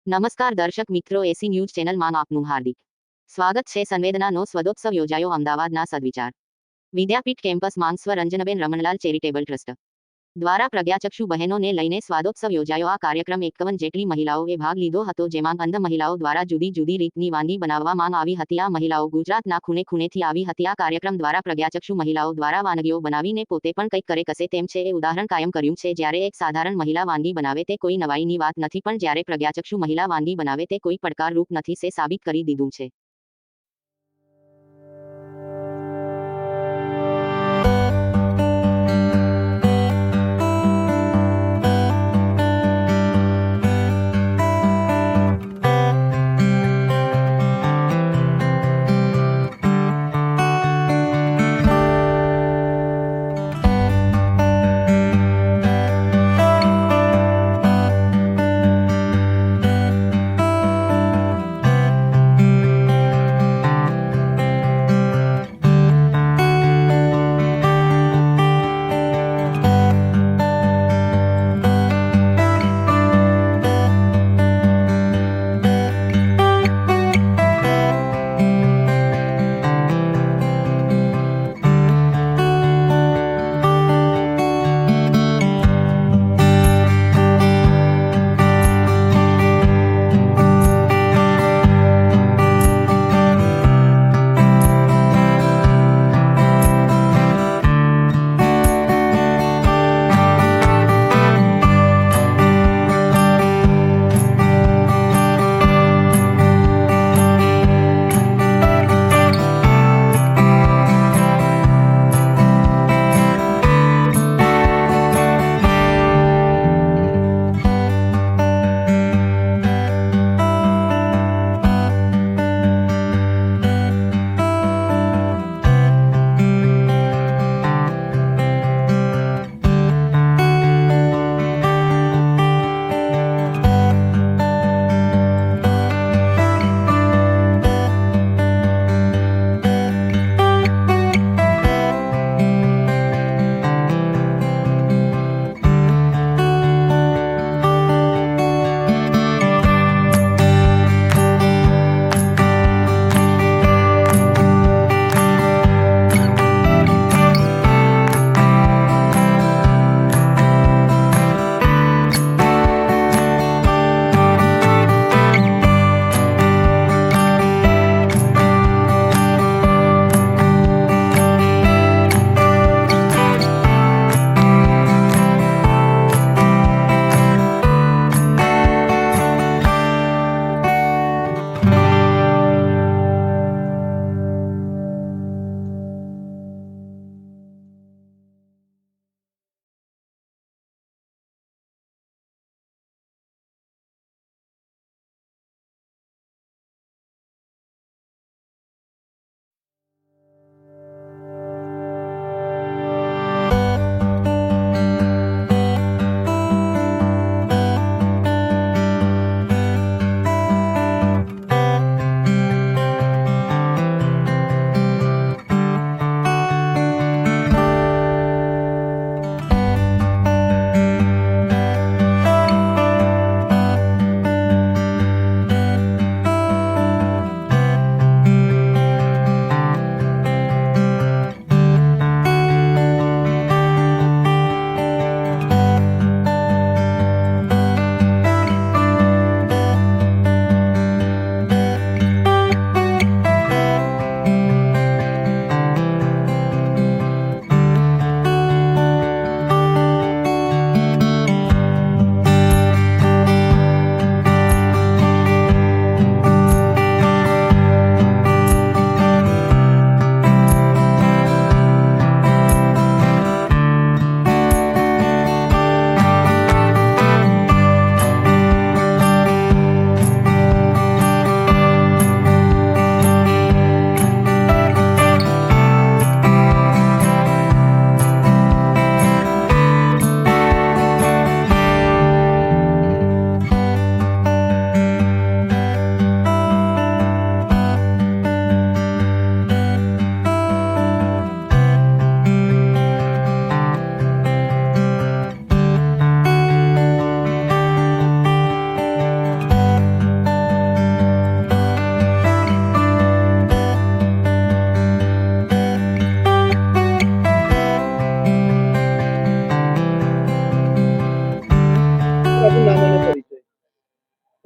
નમસ્કાર દર્શક મિત્રો, એસી ન્યૂઝ ચેનલમાં આપનું હાર્દિક સ્વાગત છે. સંવેદનાનો સ્વદોત્સવ યોજાયો અમદાવાદના સદવિચાર વિદ્યાપીઠ કેમ્પસમાં સ્વ રંજનબેન રમણલાલ ચેરિટેબલ ટ્રસ્ટ દ્વારા પ્રજ્ઞાચક્ષુ બહેનોને લઈને સ્વાદોત્સવ યોજાયો. આ કાર્યક્રમ 51 જેટલી મહિલાઓએ ભાગ લીધો હતો, જેમાં અંધ મહિલાઓ દ્વારા જુદી જુદી રીતની વાનગી બનાવવામાં આવી હતી. આ મહિલાઓ ગુજરાતના ખૂણે ખૂણેથી આવી હતી. આ કાર્યક્રમ દ્વારા પ્રજ્ઞાચક્ષુ મહિલાઓ દ્વારા વાનગીઓ બનાવીને પોતે પણ કંઈક કરે કશે તેમ છે એ ઉદાહરણ કાયમ કર્યું છે. જ્યારે એક સાધારણ મહિલા વાનગી બનાવે તે કોઈ નવાઈની વાત નથી, પણ જ્યારે પ્રજ્ઞાચક્ષુ મહિલા વાનગી બનાવે તે કોઈ પડકારરૂપ નથી સે સાબિત કરી દીધું છે.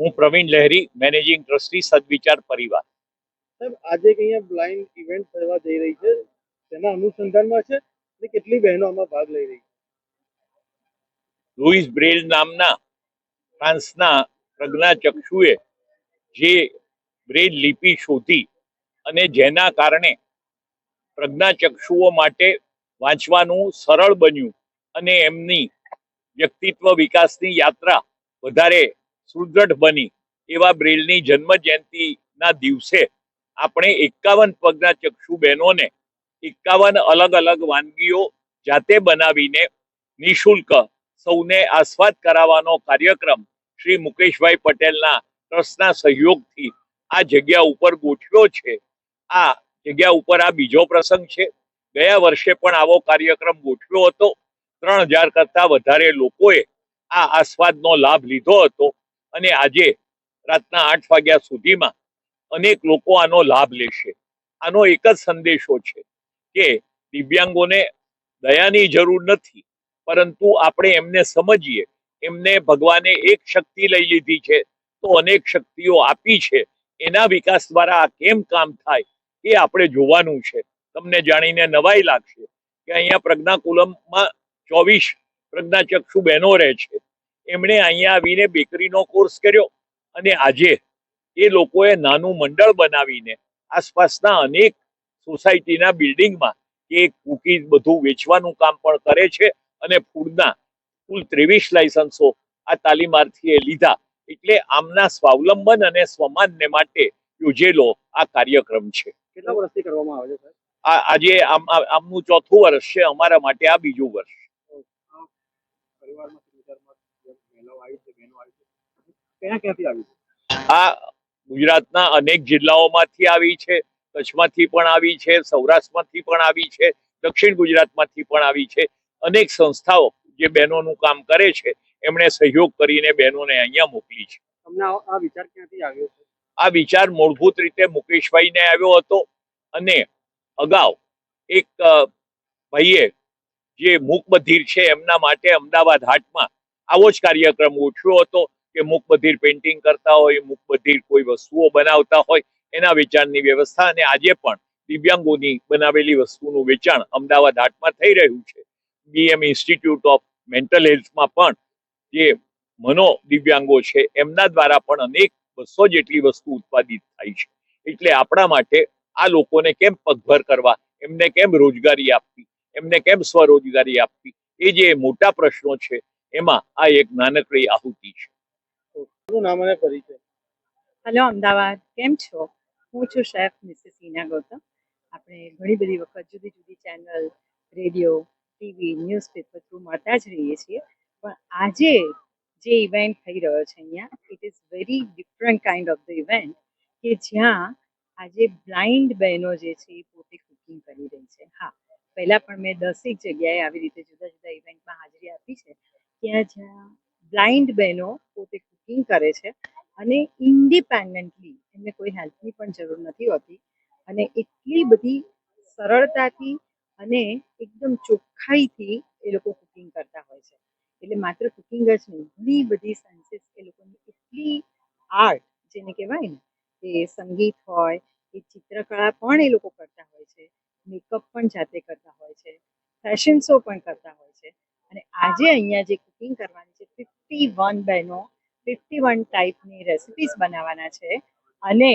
હું પ્રવીણ લહેરી, મેનેજિંગ ટ્રસ્ટી સદવિચાર પરિવાર. સાહેબ, આજે એક અહીંયા બ્લાઇન્ડ ઇવેન્ટ થવા જઈ રહી છે, તેના અનુસંધાનમાં છે અને કેટલી બહેનો આમાં ભાગ લઈ રહી છે? લુઈસ બ્રેલ નામના ફ્રાન્સના પ્રજ્ઞાચક્ષુએ જે બ્રેલ લિપિ શોધી અને જેના કારણે પ્રજ્ઞાચક્ષુઓ માટે વાંચવાનું સરળ બન્યું અને એમની વ્યક્તિત્વ વિકાસની યાત્રા વધારે સુદૃઢ બની, એવા બ્રેલની જન્મ જયંતિના દિવસે આપણે 51 પ્રજ્ઞાચક્ષુ બહેનોને 51 અલગ અલગ વાનગીઓ જાતે બનાવીને નિઃશુલ્ક સૌને આસ્વાદ કરાવવાનો કાર્યક્રમ શ્રી મુકેશભાઈ પટેલના ટ્રસ્ટના સહયોગથી આ જગ્યા ઉપર ગોઠવ્યો છે. આ જગ્યા ઉપર આ બીજો પ્રસંગ છે. ગયા વર્ષે પણ આવો કાર્યક્રમ ગોઠવ્યો હતો. 3000 કરતા વધારે લોકોએ આ આસ્વાદનો લાભ લીધો હતો અને આજે રાતના 8 વાગ્યા સુધીમાં અનેક લોકો આનો લાભ લેશે. આનો એક જ સંદેશો છે કે દિવ્યાંગોને દયાની જરૂર નથી, પરંતુ આપણે એમને સમજીએ. એમને ભગવાને એક શક્તિ લઈ લીધી છે તો અનેક શક્તિઓ આપી છે. એના વિકાસ દ્વારા આ કેમ કામ થાય એ આપણે જોવાનું છે. તમને જાણીને નવાઈ લાગશે કે અહીંયા પ્રજ્ઞાકુલમમાં 24 પ્રજ્ઞાચક્ષુ બહેનો રહે છે. એમણે અહીંયા આવીને બેકરીનો કોર્સ કર્યો અને આજે એ લોકોએ નાનું મંડળ બનાવીને આસપાસના અનેક સોસાયટીના બિલ્ડિંગમાં કેક, કુકીઝ બધું વેચવાનું કામ પણ કરે છે અને ફૂડના કુલ 23 લાયસન્સો આ તાલીમાર્થીએ લીધા. એટલે આમના સ્વાવલંબન અને સ્વમાનને માટે યોજેલો આ કાર્યક્રમ છે. કેટલા વર્ષથી કરવામાં આવે છે સાહેબ? આજે આમનું ચોથું વર્ષ છે. અમારા માટે આ બીજું વર્ષ. પરિવારમાંથી વિચારમાં મહિલાઓ આવી છે, બહેનો આવી છે, ક્યાંથી આવી છે? આ ગુજરાતના અનેક જિલ્લાઓમાંથી આવી છે, કચ્છમાંથી પણ આવી છે, સૌરાષ્ટ્રમાંથી પણ આવી છે, દક્ષિણ ગુજરાતમાંથી પણ આવી છે. અનેક સંસ્થાઓ જે બહેનોનું કામ કરે છે એમણે સહયોગ કરીને બહેનોને અહીંયા મોકલી છે. તમને આ વિચાર ક્યાંથી આવ્યો છે? આ વિચાર મૂળભૂત રીતે મુકેશભાઈને આવ્યો હતો અને અગાઉ એક ભાઈએ જે મૂકબધિર છે એમના માટે અમદાવાદ હાટમાં આવો જ કાર્યક્રમ ગોઠવ્યો હતો કે મૂકબધિર પેઇન્ટિંગ કરતા હોય, મૂકબધિર કોઈ વસ્તુઓ બનાવતા હોય, એના વેચાણની વ્યવસ્થા. અને આજે પણ દિવ્યાંગોની બનાવેલી વસ્તુનું વેચાણ અમદાવાદ હાટમાં થઈ રહ્યું છે. બીએમ ઇન્સ્ટિટ્યૂટ ઓફ મેન્ટલ હેલ્થમાં પણ જે મનો દિવ્યાંગો છે એમના દ્વારા પણ અનેક 200 જેટલી વસ્તુ ઉત્પાદિત થાય છે. એટલે આપણા માટે આ લોકોને કેમ પગભર કરવા, એમને કેમ રોજગારી આપવી, એમને કેમ સ્વરોજગારી આપવી, એ જે મોટા પ્રશ્નો છે એમાં આ એક નાનકડી આહુતિ છે. શું નામ અને પરિચય? હેલો અમદાવાદ, કેમ છો? હું છું શેફ મિસિસ હિના ગૌતમ. આપણે ઘણી બધી વખત જુદી જુદી channel, radio, TV, newspaper through મળતા જ રહીએ છીએ. પણ આજે જે ઇવેન્ટ થઈ રહ્યો છે અહીંયા, it is very different kind of the event કે જ્યાં આજે બ્લાઇન્ડ બહેનો જે છે એ પોતે કુકિંગ કરી રહી છે. હા, પહેલાં પણ મેં 10 જગ્યાએ આવી રીતે જુદા જુદા ઇવેન્ટમાં હાજરી આપી છે, ત્યાં જ્યાં બ્લાઇન્ડ બહેનો પોતે કુકિંગ કરે છે અને ઇન્ડિપેન્ડન્ટલી, એમને કોઈ હેલ્પની પણ જરૂર નથી હોતી અને એટલી બધી સરળતાથી અને એકદમ ચોખ્ખાઈથી એ લોકો કુકિંગ કરતા હોય છે. એટલે માત્ર કુકિંગ જ નહીં, ઘણી બધી સેન્સીસ એ લોકોની એટલી આર્ટ જેને કહેવાય ને, એ સંગીત હોય, એ ચિત્રકળા પણ એ લોકો કરતા હોય છે, મેકઅપ પણ જાતે કરતા હોય છે, ફેશન શો પણ કરતા હોય છે. અને આજે અહીંયા જે કુકિંગ કરવાની છે, 51 બહેનો 51 ટાઈપની રેસિપીસ બનાવવાના છે અને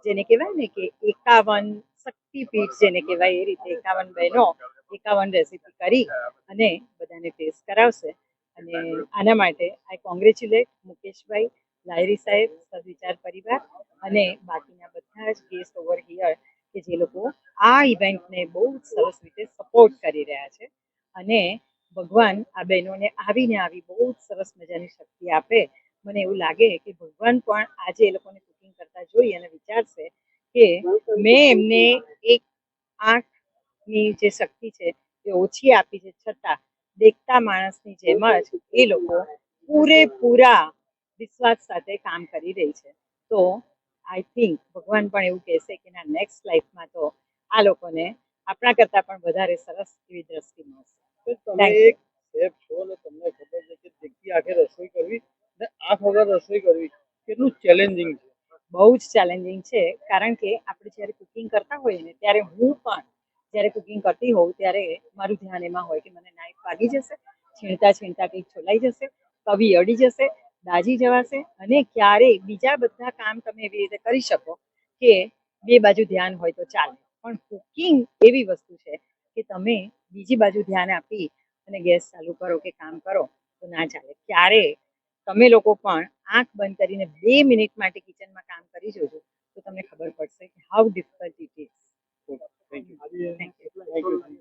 જેને કહેવાય ને કે 51 શક્તિપીઠ જેને કહેવાય એ રીતે 51 બહેનો 51 રેસિપી કરી અને બધાને ટેસ્ટ કરાવશે. અને આના માટે આઈ કોંગ્રેચ્યુલેટ મુકેશભાઈ લાયરી સાહેબ, સદવિચાર પરિવાર અને બાકીના બધા જ ગેસ્ટ ઓવર હિયર કે જે લોકો આ ઇવેન્ટને બહુ જ સરસ રીતે સપોર્ટ કરી રહ્યા છે. અને ભગવાન આ બહેનોને આવીને આવી બહુ જ સરસ મજાની શક્તિ આપે. મને એવું લાગે કે ભગવાન પણ આજે એ લોકોને કુકિંગ કરતા જોઈ અને વિચારશે કે મેં એમને એક આંખની જે શક્તિ છે એ ઓછી આપી છે, છતાં દેખતા માણસની જેમ જ એ લોકો પૂરેપૂરા વિશ્વાસ સાથે કામ કરી રહી છે. તો આઈ થિંક ભગવાન પણ એવું કહેશે કે ના, નેક્સ્ટ લાઈફમાં તો આ લોકોને આપણા કરતાં પણ વધારે સરસ એવી દ્રષ્ટિ મળશે. તમે એક શેફ છો અને તમને ખબર છે કે દેખી આંખે રસોઈ કરવી અને આંખ વગર રસોઈ કરવી કેટલું ચેલેન્જિંગ છે? બહુ જ ચેલેન્જિંગ છે, કારણ કે આપણે જ્યારે કુકિંગ કરતા હોઈએ ને ત્યારે હું પણ જ્યારે કુકિંગ કરતી હોઉં ત્યારે મારું ધ્યાન એમાં હોય કે મને નાઈફ વાગી જશે, છીણતા છીણતા કંઈક છોલાઈ જશે, તવી અડી જશે, દાજી જવાશે, અને ક્યારેય બીજા બધા કામ તમે એવી રીતે કરી શકો કે બે બાજુ ધ્યાન હોય તો ચાલે, પણ કુકિંગ એવી વસ્તુ છે કે તમે બીજી બાજુ ધ્યાન આપી અને ગેસ ચાલુ કરો કે કામ કરો તો ના ચાલે. ક્યારે તમે લોકો પણ આંખ બંધ કરીને 2 મિનિટ માટે કિચનમાં કામ કરી જોજો તો તમને ખબર પડશે કે how difficult it is. Thank you. Thank you. Thank you.